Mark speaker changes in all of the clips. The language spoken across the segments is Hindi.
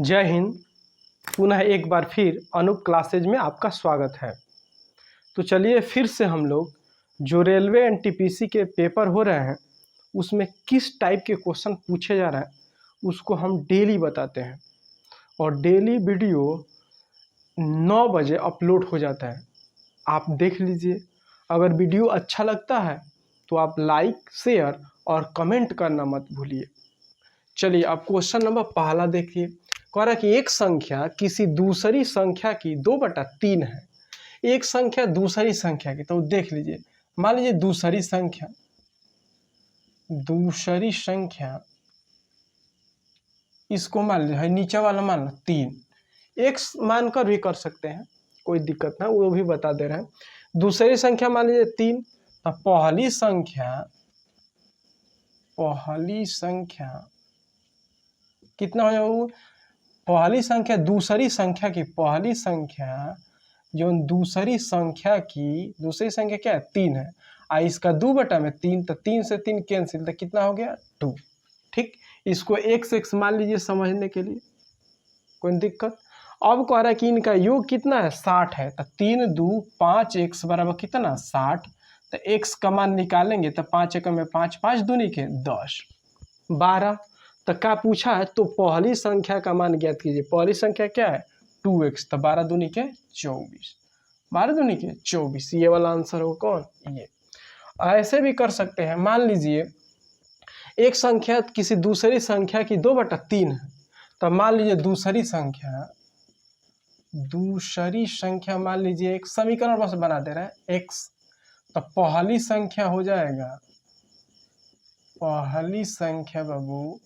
Speaker 1: जय हिंद। पुनः एक बार फिर अनूप क्लासेज में आपका स्वागत है। तो चलिए फिर से हम लोग जो रेलवे एनटीपीसी के पेपर हो रहे हैं उसमें किस टाइप के क्वेश्चन पूछे जा रहे हैं उसको हम डेली बताते हैं और डेली वीडियो 9 बजे अपलोड हो जाता है। आप देख लीजिए। अगर वीडियो अच्छा लगता है तो आप लाइक, शेयर और कमेंट करना मत भूलिए। चलिए अब क्वेश्चन नंबर पहला देखिए। कह रहा है कि एक संख्या किसी दूसरी संख्या की 2/3 है। एक संख्या दूसरी संख्या की, तो देख लीजिए। मान लीजिए दूसरी संख्या इसको मान लीजिए नीचे वाला मान लो 3 एक्स मानकर भी कर सकते हैं, कोई दिक्कत ना, वो भी बता दे रहे हैं। दूसरी संख्या मान लीजिए 3, तो पहली संख्या कितना हो जाएगा? पहली संख्या दूसरी संख्या की पहली संख्या जो दूसरी संख्या क्या है? 3 है। इसका 2/3, तो 3 से 3 कैंसिल, तो कितना हो गया? 2। ठीक, इसको x मान लीजिए समझने के लिए, कोई दिक्कत। अब कह रहा है कि इनका योग कितना है? 60 है। तो 3 2 5 x बराबर कितना? 60। तो x का मान निकालेंगे तो 5 एकम में 5, 5 दूनी के 10, 12। तो क्या पूछा है? तो पहली संख्या का मान ज्ञात कीजिए। पहली संख्या क्या है? 2x। तो 12 दूनी के 24, 12 दूनी के 24। ये वाला आंसर हो कौन? ये। ऐसे भी कर सकते हैं। मान लीजिए एक संख्या किसी दूसरी संख्या की 2/3 है। तो मान लीजिए दूसरी संख्या मान लीजिए एक समीकरण बस बना दे रहा है x। तो पहली संख्या हो जाएगा, पहली संख्या बाबू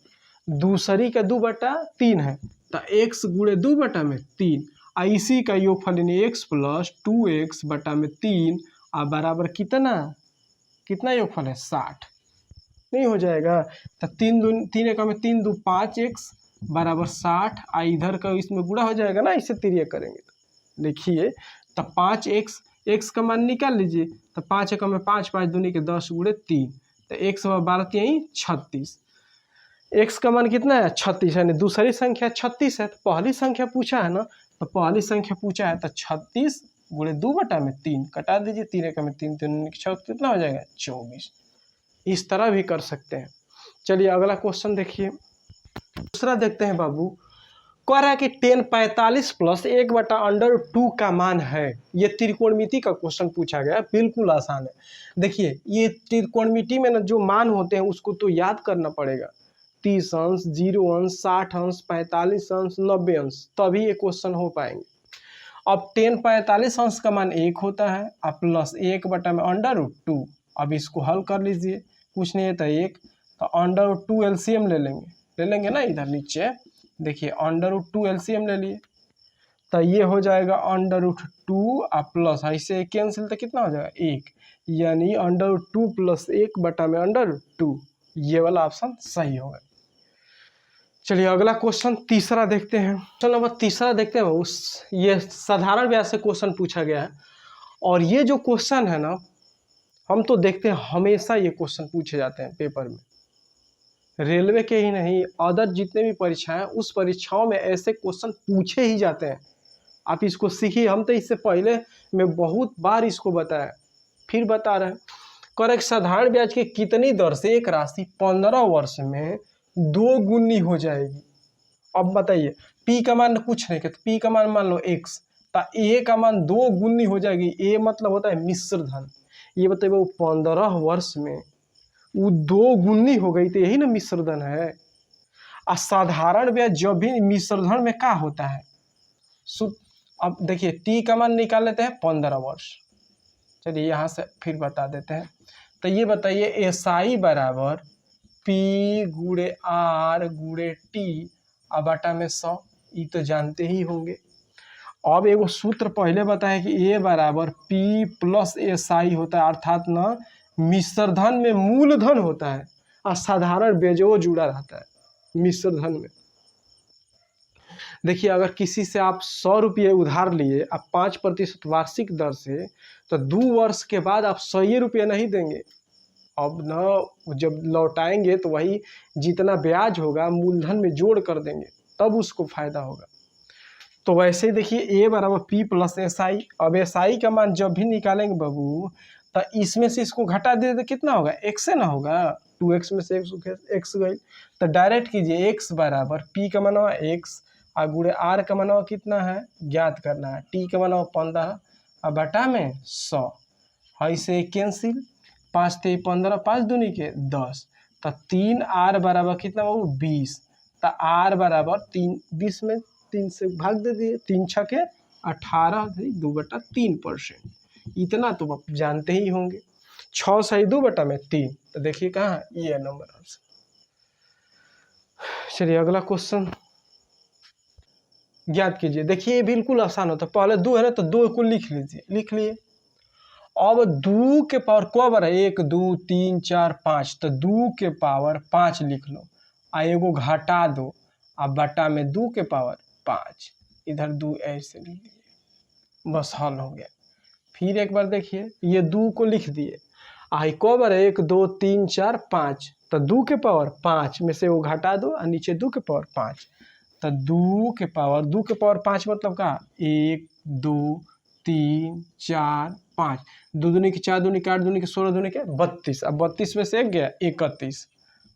Speaker 1: दूसरी का 2/3 है। तो x गुणे 2/3 इसी का योगफल यानी x + 2x/3 बराबर कितना योगफल है? 60। नहीं हो जाएगा? तो 3 एकम में 3 2 5x बराबर 60। इधर का इसमें गुणा हो जाएगा ना, इससे तिर्यक करेंगे तो देखिए। तो 5x, x का मान निकाल लीजिए। तो 5 एकम में 5, 5 दूनी के 10 गुणे 3। तो x 12 यही 36। x का मान कितना है? 36 है। दूसरी संख्या 36 है। तो पहली संख्या पूछा है ना, तो पहली संख्या पूछा है तो 36 गुणे 2/3 कटा दीजिए। 3 एकम में 3 3 कितना हो जाएगा? 24। इस तरह भी कर सकते हैं। चलिए अगला क्वेश्चन देखिए। दूसरा देखते हैं बाबू। कह रहा है कि 10 45 + 1/√2 का मान है। ये त्रिकोणमिति का क्वेश्चन पूछा गया, बिल्कुल आसान है। देखिए ये त्रिकोणमिति में ना जो मान होते हैं उसको तो याद करना पड़ेगा। 30 अंश, 0 अंश, 60 अंश, 45 अंश, 90 अंश, तभी ये क्वेश्चन हो पाएंगे। अब 10 45 अंश का मान 1 होता है और प्लस 1/√2। अब इसको हल कर लीजिए, कुछ नहीं है तो 1। तो √2 एलसीएम ले लेंगे ना। इधर नीचे देखिए √2 एलसीएम ले लिए। तो ये हो जाएगा √2 और प्लस ऐसे कैंसिल, तो कितना हो जाएगा? 1। यानी √2 + 1/√2। ये वाला ऑप्शन सही होगा। चलिए अगला क्वेश्चन तीसरा देखते हैं। क्वेश्चन नंबर तीसरा देखते हैं। ये साधारण व्यास से क्वेश्चन पूछा गया है और ये जो क्वेश्चन है ना, हम तो देखते हैं हमेशा ये क्वेश्चन पूछे जाते हैं पेपर में। रेलवे के ही नहीं, अदर जितने भी परीक्षाएं उस परीक्षाओं में ऐसे क्वेश्चन पूछे ही जाते हैं। आप इसको सीखिए। हम तो इससे पहले में बहुत बार इसको बताया, फिर बता रहे हैं। करेक्ट, साधारण ब्याज की कितनी दर से एक राशि 15 वर्ष में 2 गुनी हो जाएगी? अब बताइए। पी का मान कुछ नहीं, तो पी का मान लो x, तो ए का मान 2 गुनी हो जाएगी। ए मतलब होता है मिश्र धन। ये बताइए वो 15 वर्ष में वो 2 गुनी हो गई, तो यही ना मिश्र धन है। साधारण ब्याज जब भी मिश्र धन में क्या होता है? अब देखिए टी का मान निकाल लेते हैं 15 वर्ष। चलिए यहाँ से फिर बता देते हैं। तो ये बताइए एसआई बराबर पी गुणे आर गुणे टी बटा में 100। ये तो जानते ही होंगे। अब एगो सूत्र पहले बताया कि ए बराबर पी + एसआई होता है, अर्थात ना मिश्र धन में मूलधन होता है और साधारण ब्याजो जुड़ा रहता है मिश्र धन में। देखिए अगर किसी से आप 100 रुपये उधार लिए आप 5% वार्षिक दर से, तो 2 वर्ष के बाद आप 100 रुपये नहीं देंगे। अब न जब लौटाएंगे तो वही जितना ब्याज होगा मूलधन में जोड़ कर देंगे। तब उसको फायदा होगा। तो वैसे ही देखिए ए बराबर पी प्लस एस आई। अब एस आई का मान जब भी निकालेंगे बाबू तो इसमें से इसको घटा दे तो कितना होगा, एक्स से ना होगा, 2x में से एक्स गई तो डायरेक्ट कीजिए एक्स बराबर पी का मानवा एक्स और गुणे आर का मानवा कितना है ज्ञात करना है, टी का मानवा 15 और बटा में 100 है से कैंसिल, 5 ते 15 5 दूनी के 10 तो 3 आर बराबर कितना बाबू 20 तो आर बराबर 20 में 3 से भाग दे दिए, 3 छके 18 2/3%। इतना तो आप जानते ही होंगे। 6 सही 2/3 तो देखिए कहाँ ये नंबर आंसर। चलिए अगला क्वेश्चन ज्ञात कीजिए। देखिए ये बिल्कुल आसान होता है, पहले 2 है ना तो 2 को लिख लीजिए, लिख लिए। अब 2 के पावर को बार है 1 2 3 4 5 तो 2 के पावर 5 लिख लो आ एगो घटा दो आ बटा में 2 के पावर 5 इधर 2 ऐसे लिख लीजिए, बस हल हो गया। फिर एक बार देखिए ये 2 को लिख दिए आई को बार 1 2 3 4 5 तो 2 के पावर 5 में से वो घटा दो और नीचे 2 के पावर 5 तो 2 के पावर 5 मतलब का 1 2 3 4 5 2 दूनी के 4 दूनी के 8 दूनी के 16 दूनी के 32। अब 32 में से एक गया 31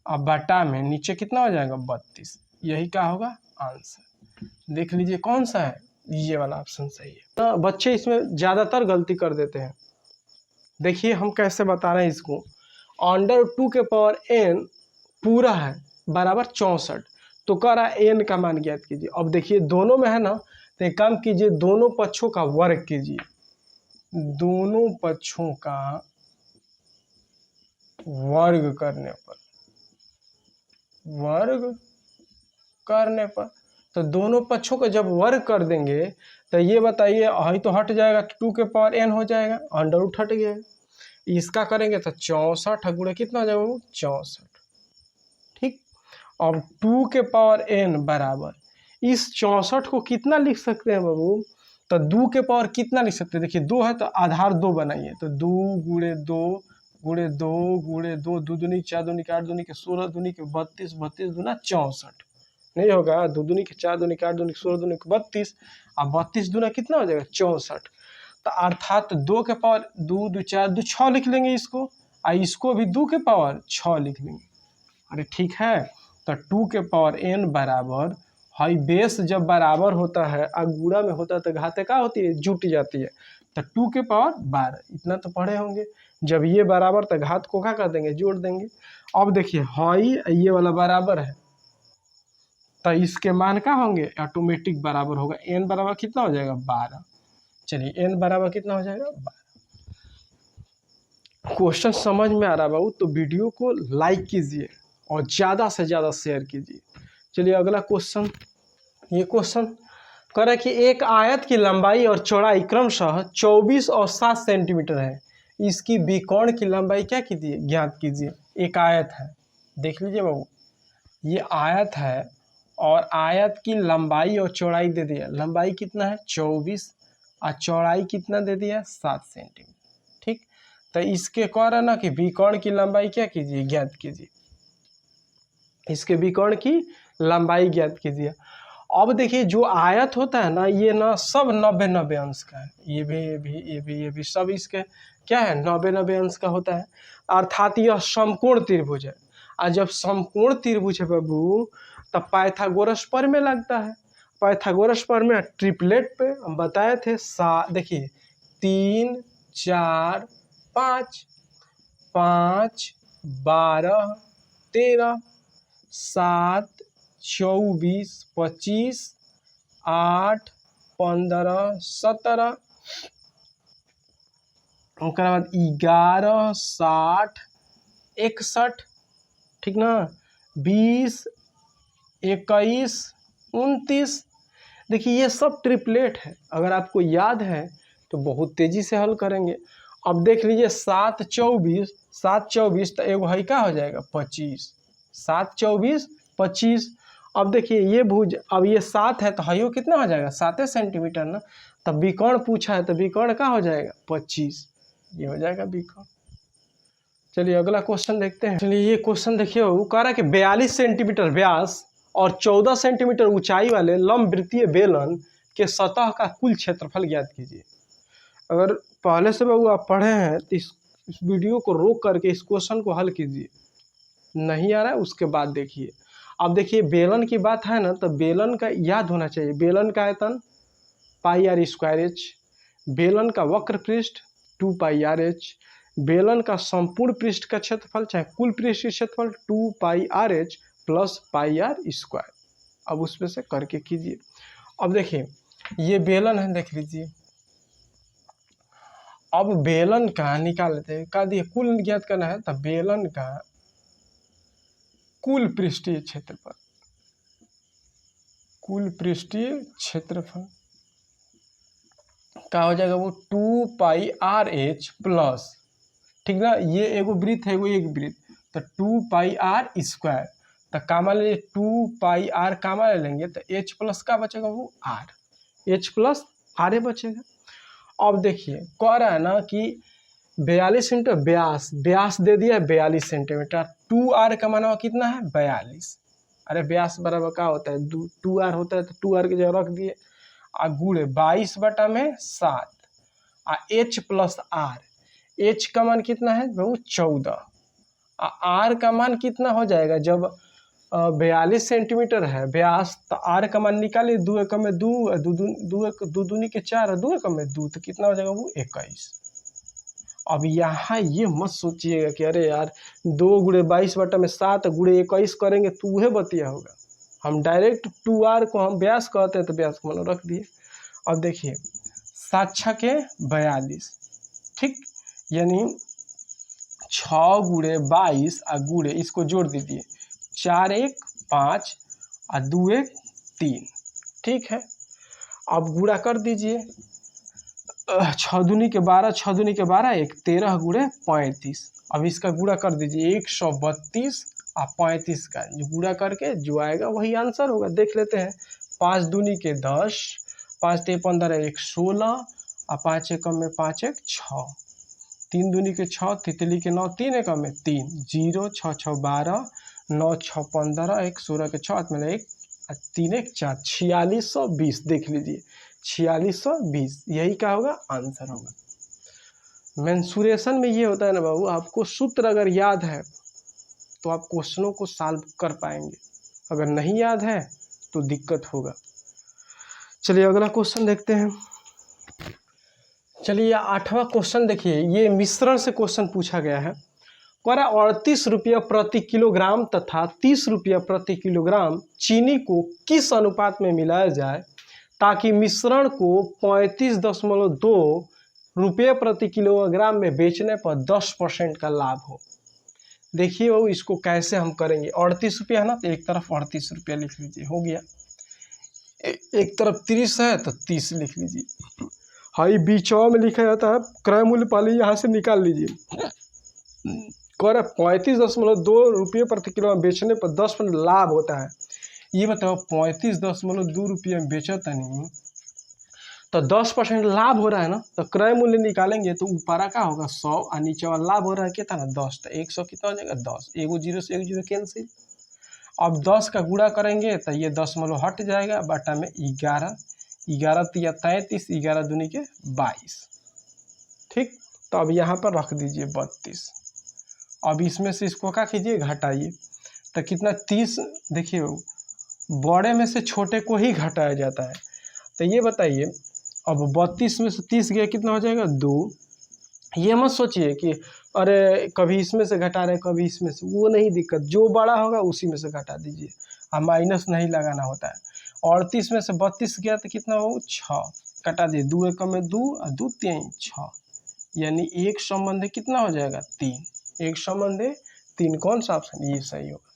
Speaker 1: अब बटा में नीचे कितना हो जाएगा 32। यही क्या होगा आंसर। देख लीजिए कौन सा है, ये वाला ऑप्शन सही है। तो बच्चे इसमें ज़्यादातर गलती कर देते हैं। देखिए हम कैसे बता रहे हैं इसको। √2 के पावर n पूरा है बराबर 64 तो कह रहा है n का मान ज्ञात कीजिए। अब देखिए दोनों में है ना तो एक काम कीजिए दोनों पक्षों का वर्ग कीजिए, दोनों पक्षों का वर्ग करने पर तो दोनों पक्षों का जब वर्ग कर देंगे तो ये बताइए आई तो हट जाएगा 2 के पावर n हो जाएगा, √ हट गया। इसका करेंगे तो 64 गुणे कितना हो जाएगा 64। ठीक, अब 2 के पावर n बराबर इस 64 को कितना लिख सकते हैं बाबू, तो 2 के पावर कितना लिख सकते हैं। देखिए 2 है तो आधार 2 बनाइए तो 2 गुणे 2 गुणे 2 गुणे 2 2 दूनी 4 दूनी के 8 दूनी के 16 दूनी के 32 32 दूना 64 नहीं होगा, 2 दूनी के 4 दूनी के 8 दूनी के 16 दूनी के 32 अब 32 दूना कितना हो जाएगा 64 तो अर्थात 2 के पावर 2 2 4 2 6 लिख लेंगे इसको और इसको भी 2 के पावर 6 लिख लेंगे। अरे ठीक है तो 2 के पावर n बराबर हाई बेस जब बराबर होता है और गुणा में होता है तो घाते क्या होती है जुट जाती है तो 2 के पावर 12 इतना तो पढ़े होंगे। जब ये बराबर तो घात को क्या कर देंगे जोड़ देंगे। अब देखिए हाई ये वाला बराबर है तो इसके मान क्या होंगे ऑटोमेटिक बराबर होगा, n बराबर कितना हो जाएगा 12। चलिए n बराबर कितना हो जाएगा 12। क्वेश्चन समझ में आ रहा बाबू तो वीडियो को लाइक कीजिए और ज़्यादा से ज़्यादा शेयर कीजिए। चलिए अगला क्वेश्चन, ये क्वेश्चन कह रहा है कि एक आयत की लंबाई और चौड़ाई क्रमशः 24 और 7 सेंटीमीटर है, इसकी विकर्ण की लंबाई क्या कीजिए ज्ञात कीजिए। एक आयत है, देख लीजिए बाबू ये आयत है और आयत की लंबाई और चौड़ाई दे दिया, लंबाई कितना है 24 और चौड़ाई कितना दे दिया 7 सेंटीमीटर। ठीक, तो इसके कह रहा ना कि विकर्ण की लंबाई क्या कीजिए ज्ञात कीजिए, इसके विकर्ण की लंबाई ज्ञात कीजिए। अब देखिए जो आयत होता है ना ये ना सब 90-90 अंश का है, ये भी सब इसके क्या है 90-90 अंश का होता है, अर्थात यह समकोण त्रिभुज है। और जब समकोण त्रिभुज है बाबू तब पाइथागोरस प्रमेय लगता है। पाइथागोरस प्रमेय ट्रिपलेट पे हम बताए थे देखिए 3 4 5 5 12 13 7 24 25 8 15 17 उसके बाद 11 60 61 ठीक ना 20 21 29। देखिए ये सब ट्रिपलेट है, अगर आपको याद है तो बहुत तेज़ी से हल करेंगे। अब देख लीजिए 7 24 तो एगो है क्या हो जाएगा 25 7 24 25। अब देखिए ये भुज अब ये 7 है तो हाइयो कितना हो जाएगा 7 सेंटीमीटर ना, तब विकर्ण पूछा है तो विकर्ण क्या हो जाएगा 25, ये हो जाएगा विकर्ण। चलिए अगला क्वेश्चन देखते हैं। चलिए ये क्वेश्चन देखिए वो कह रहा है कि 42 सेंटीमीटर व्यास और 14 सेंटीमीटर ऊंचाई वाले लंबवृत्तीय बेलन के सतह का कुल क्षेत्रफल ज्ञात कीजिए। अगर पहले से बाबू आप पढ़े हैं तो इस वीडियो को रोक करके इस क्वेश्चन को हल कीजिए, नहीं आ रहा है उसके बाद देखिए। अब देखिए बेलन की बात है ना, तो बेलन का याद होना चाहिए, बेलन का आयतन पाई आर स्क्वायर एच, बेलन का वक्र पृष्ठ 2 पाई आर एच, बेलन का संपूर्ण पृष्ठ का क्षेत्रफल चाहे कुल पृष्ठ का क्षेत्रफल 2 pi r h plus pi r square. अब उसमें से करके कीजिए। अब देखिए ये बेलन है, देख लीजिए। अब बेलन का निकाल लेते हैं, का दिए कुल ज्ञात करना है, तो बेलन का कुल पृष्ठीय क्षेत्रफल, कुल पृष्ठीय क्षेत्रफल क्या हो जाएगा वो 2 पाई आर एच प्लस, ठीक ना, ये एगो वृत्त है, वो एक वृत्त, तो 2 पाई आर स्क्वायर, तो कामा ले 2 पाई आर कामा ले लेंगे तो एच प्लस का बचेगा वो आर, एच प्लस आर बचेगा। अब देखिए कह रहा है ना कि 42 सेंटीमीटर व्यास, व्यास दे दिया है 42 सेंटीमीटर, 2r का माना कितना है 42, अरे व्यास बराबर क्या होता है 2r होता है, तो 2r की जगह रख दिए, आ गुणे 22/7 आ h प्लस आर, h का मान कितना है वो 14, आर का मान कितना हो जाएगा, जब 42 सेंटीमीटर है व्यास, तो आर का मान निकालिए, 2 एकम में 2, 2 दूनी के 4, 2 एकम में 2, तो कितना हो जाएगा वो 21। अब यहाँ ये मत सोचिएगा कि अरे यार 2 गुणे 22/7 गुणे 21 करेंगे तो वह बतिया होगा, हम डायरेक्ट 2r को हम व्यास कहते हैं तो व्यास को मान रख दिए। अब देखिए 7 छके 42, ठीक, यानी 6 गुणे 22 आ गुणे इसको जोड़ दीजिए, 4 1 5 आ 2 1 3, ठीक है। अब गुणा कर दीजिए, 6 दूनी के 12, 6 दूनी के 12 1 13 गुणे 35, अब इसका गुणा कर दीजिए 132 और 35 का जो गुणा करके जो आएगा वही आंसर होगा। देख लेते हैं, 5 दूनी के 10, 5 ते 15 1 16 और 5 एकम में 5 1 6, 3 दूनी के 6, तितली के 9, 3 एकम में 3, 0 6 6 12, 9 6 15, 1 16 के 6 में 1 3 1 4, 4620, देख लीजिए 4620, यही क्या होगा आंसर होगा। मेंसुरेशन में ये होता है ना बाबू, आपको सूत्र अगर याद है तो आप क्वेश्चनों को सॉल्व कर पाएंगे, अगर नहीं याद है तो दिक्कत होगा। चलिए अगला क्वेश्चन देखते हैं। चलिए 8वां क्वेश्चन देखिए, ये मिश्रण से क्वेश्चन पूछा गया है। कह रहा 38 रुपया प्रति किलोग्राम तथा 30 रुपया प्रति किलोग्राम चीनी को किस अनुपात में मिलाया जाए ताकि मिश्रण को 35.2 रुपये प्रति किलोग्राम में बेचने पर 10% का लाभ हो। देखिए वो इसको कैसे हम करेंगे, 38 रुपया है ना, तो एक तरफ 38 रुपया लिख लीजिए, हो गया, एक तरफ 30 है तो 30 लिख लीजिए, हाई बीचवा में लिखा जाता है क्रय मूल्य पाली, यहाँ से निकाल लीजिए। कह रहा 35.2 रुपये प्रति किलो में बेचने पर 10% लाभ होता है। ये बताओ 35.2 रुपये में बेचा तनी तो 10% लाभ हो रहा है ना, तो क्रय मूल्य निकालेंगे तो ऊपरा का होगा 100 और नीचे वाला लाभ हो रहा है कितना 10, तो 100 कितना हो जाएगा 10, एगो जीरो से एक जीरो कैंसिल। अब 10 का गुणा करेंगे तो ये 10 हट जाएगा, बटा में 11, 11 तिया 33, 11 दूनी के 22, ठीक। तो अब यहाँ पर रख दीजिए 32, अब इसमें से इसको क्या कीजिए घटाइए, तो कितना 30, देखिए बड़े में से छोटे को ही घटाया जाता है, तो ये बताइए अब 32 में से 30 गया कितना हो जाएगा 2। ये मत सोचिए कि अरे कभी इसमें से घटा रहे कभी इसमें से, वो नहीं दिक्कत, जो बड़ा होगा उसी में से घटा दीजिए, अब माइनस नहीं लगाना होता है। 38 में से 32 गया तो कितना हो 6, कटा दिए, 2 एकम में 2 और 2 3 6, यानी एक संबंध कितना हो जाएगा 3, एक संबंध 3, कौन सा ऑप्शन ये सही होगा,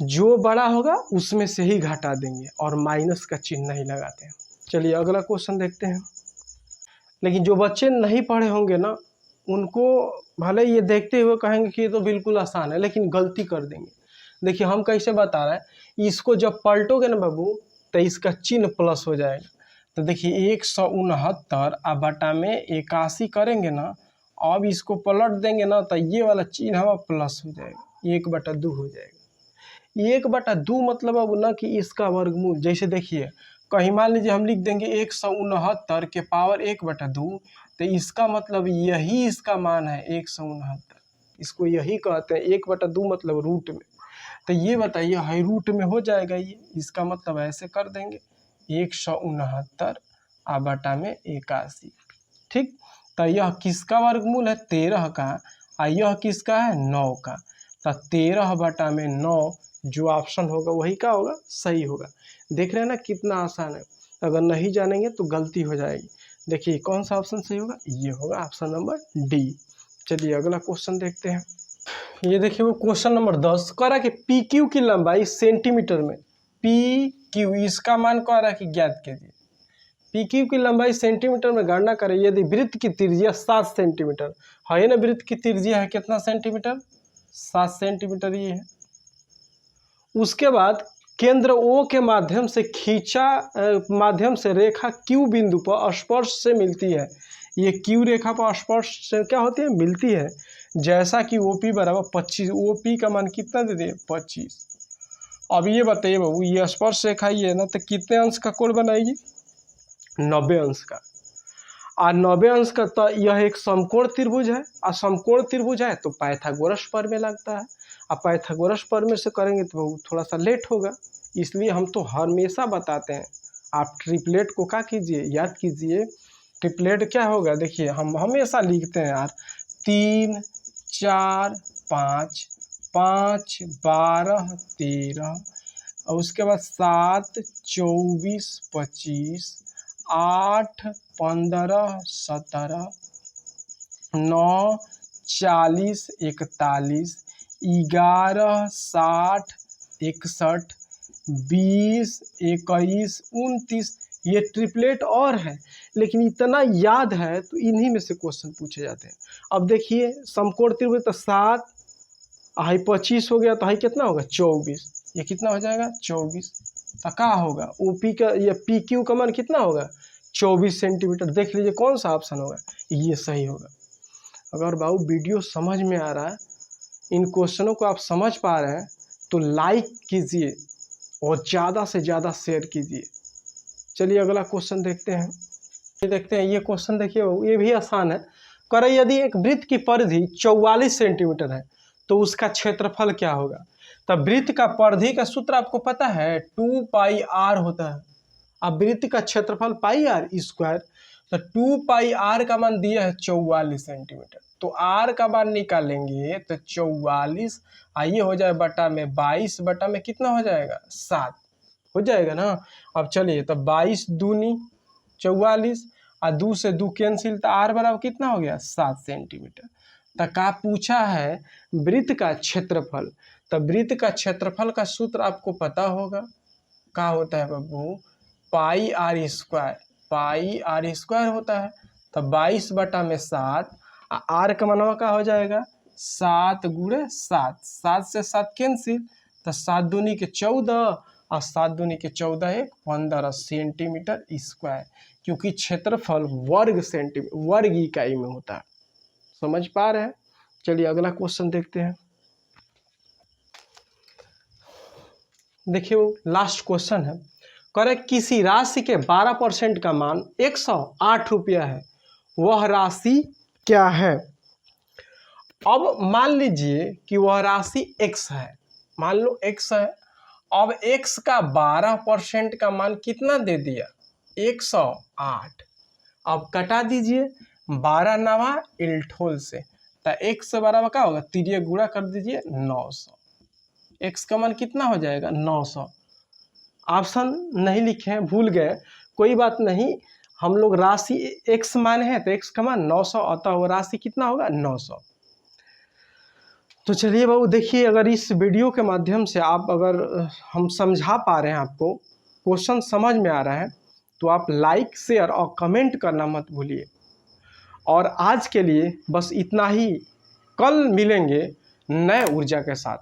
Speaker 1: जो बड़ा होगा उसमें से ही घटा देंगे और माइनस का चिन्ह नहीं लगाते हैं। चलिए अगला क्वेश्चन देखते हैं। लेकिन जो बच्चे नहीं पढ़े होंगे ना, उनको भले ये देखते हुए कहेंगे कि ये तो बिल्कुल आसान है, लेकिन गलती कर देंगे। देखिए हम कैसे बता रहे हैं, इसको जब पलटोगे ना बाबू तो इसका चिन्ह प्लस हो जाएगा, तो देखिए 169 और बटा में 81 करेंगे ना, अब इसको पलट देंगे ना तो ये वाला चिन्ह हमारा प्लस हो जाएगा, 1/2 हो जाएगा। 1/2 मतलब अब ना कि इसका वर्गमूल, जैसे देखिए कहीं मान लीजिए हम लिख देंगे 169 के पावर 1/2, तो इसका मतलब यही इसका मान है 169, इसको यही कहते हैं 1/2 मतलब रूट में। तो ये बताइए हाई रूट में हो जाएगा ये, इसका मतलब ऐसे कर देंगे 169 बटा में 81। ठीक, तो यह किसका वर्गमूल है 13 का, और यह किसका है 9 का। तो 13 बटा में 9 जो ऑप्शन होगा वही का होगा, सही होगा। देख रहे हैं ना कितना आसान है, अगर नहीं जानेंगे तो गलती हो जाएगी। देखिए कौन सा ऑप्शन सही होगा, ये होगा ऑप्शन नंबर डी। चलिए अगला क्वेश्चन देखते हैं। ये देखिए वो क्वेश्चन नंबर 10 कह रहा है कि पी क्यू की लंबाई सेंटीमीटर में, पी क्यू इसका मान कह रहा है कि ज्ञात कीजिए। पी क्यू की लंबाई सेंटीमीटर में गणना करें यदि वृत्त की त्रिज्या 7 सेंटीमीटर है ना, वृत्त की त्रिज्या है कितना सेंटीमीटर, 7 सेंटीमीटर ये है। उसके बाद केंद्र O के माध्यम से रेखा Q बिंदु पर स्पर्श से मिलती है। ये Q रेखा पर स्पर्श से क्या होती है, मिलती है। जैसा कि OP बराबर 25, OP का मान कितना दे दिए 25। अब ये बताइए बाबू ये स्पर्श रेखा ये है ना, तो कितने अंश का कोण बनाएगी, 90 अंश का। और 90 अंश का, तो यह एक समकोण त्रिभुज है, और समकोण त्रिभुज है तो पाइथागोरस प्रमेय लगता है। अब पाइथागोरस प्रमेय से करेंगे तो थोड़ा सा लेट होगा, इसलिए हम तो हमेशा बताते हैं आप ट्रिपलेट को क्या कीजिए, याद कीजिए। ट्रिपलेट क्या होगा, देखिए हम हमेशा लिखते हैं यार 3 4 5, 5 12 13, और उसके बाद 7 24 25, 8 15 17, 9 40 41, 11 60 61, 20 21 29। ये ट्रिपलेट और है, लेकिन इतना याद है तो इन्हीं में से क्वेश्चन पूछे जाते हैं। अब देखिए समकोण त्रिभुज तो 7, हाई 25 हो गया, तो हाई कितना होगा 24, ये कितना हो जाएगा 24। तो क्या होगा ओपी का या पी क्यू का मान कितना होगा 24 सेंटीमीटर। देख लीजिए कौन सा ऑप्शन होगा, ये सही होगा। अगर बाबू वीडियो समझ में आ रहा है, इन क्वेश्चनों को आप समझ पा रहे हैं, तो लाइक कीजिए और ज़्यादा से ज़्यादा शेयर कीजिए। चलिए अगला क्वेश्चन देखते हैं। ये क्वेश्चन देखिए ये भी आसान है। कह रहे यदि एक वृत्त की परिधि 44 सेंटीमीटर है तो उसका क्षेत्रफल क्या होगा। तब वृत्त का परिधि का सूत्र आपको पता है 2 पाई आर होता है। अब वृत्त का क्षेत्रफल पाई आर स्क्वायर, तो 2 पाई आर का मान दिया है 44 सेंटीमीटर, तो आर का मान निकालेंगे तो 44 आइए हो जाए बटा में 22 बटा में कितना हो जाएगा 7 हो जाएगा ना। अब चलिए तो 22 दूनी 44 और 2 से 2 कैंसिल, तो आर बराबर कितना हो गया 7 सेंटीमीटर। तक का पूछा है वृत्त का क्षेत्रफल, तो वृत्त का क्षेत्रफल का सूत्र आपको पता होगा, क्या होता है बाबू पाई आर स्क्वायर होता है। तो 22 बटा में 7, आर का मानवा क्या हो जाएगा 7 गुणे 7, 7 से 7 कैंसिल, तो 7 दूनी के 14 और 7 दूनी के 14 एक 15 सेंटीमीटर स्क्वायर, क्योंकि क्षेत्रफल वर्ग इकाई में होता है। समझ पा रहे हैं। चलिए अगला क्वेश्चन देखते हैं। देखिए वो लास्ट क्वेश्चन है। करे किसी राशि के 12% का मान 108 रुपया है, वह राशि क्या है। अब मान लीजिए कि वह राशि x है, मान लो x है। अब x का 12% का मान कितना दे दिया 108। अब कटा दीजिए 12 नवा इल्ठोल से, तो x बराबर क्या होगा तिरिया गुणा कर दीजिए 900। x का मान कितना हो जाएगा 900। ऑप्शन नहीं लिखे हैं, भूल गए, कोई बात नहीं। हम लोग राशि x माने हैं तो x का मान 900 आता हुआ राशि कितना होगा 900। तो चलिए बाबू देखिए, अगर इस वीडियो के माध्यम से आप अगर हम समझा पा रहे हैं, आपको क्वेश्चन समझ में आ रहा है, तो आप लाइक शेयर और कमेंट करना मत भूलिए। और आज के लिए बस इतना ही, कल मिलेंगे नए ऊर्जा के साथ।